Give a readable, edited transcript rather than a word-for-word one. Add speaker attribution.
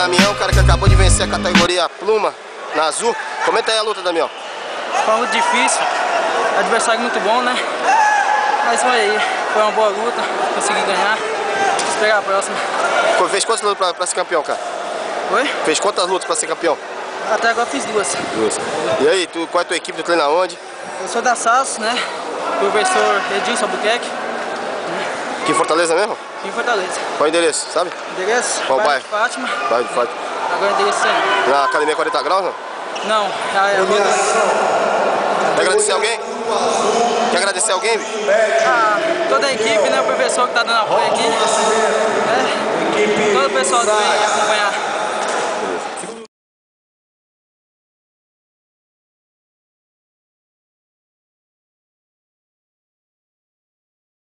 Speaker 1: Damião, o cara que acabou de vencer a categoria Pluma na Azul. Comenta aí a luta, Damião.
Speaker 2: Foi uma luta difícil, adversário muito bom, né? Mas foi aí, foi uma boa luta, consegui ganhar. Esperar a próxima.
Speaker 1: Fez quantas lutas pra ser campeão, cara?
Speaker 2: Oi?
Speaker 1: Fez quantas lutas pra ser campeão?
Speaker 2: Até agora fiz duas.
Speaker 1: E aí, qual é a tua equipe? Tu treina onde?
Speaker 2: Eu sou da SAS, né? Professor Edinho Albuquerque.
Speaker 1: Aqui em Fortaleza mesmo?
Speaker 2: Aqui em Fortaleza.
Speaker 1: Qual é o endereço, sabe?
Speaker 2: Endereço?
Speaker 1: Qual bairro?
Speaker 2: Fátima.
Speaker 1: Bairro de Fátima.
Speaker 2: Agora endereço aí.
Speaker 1: Na Academia 40 Graus, não?
Speaker 2: Não, eu vou...
Speaker 1: Quer agradecer alguém? Quer agradecer alguém?
Speaker 2: Toda a equipe, né? O professor que tá dando apoio aqui. Todo o pessoal que vem acompanhar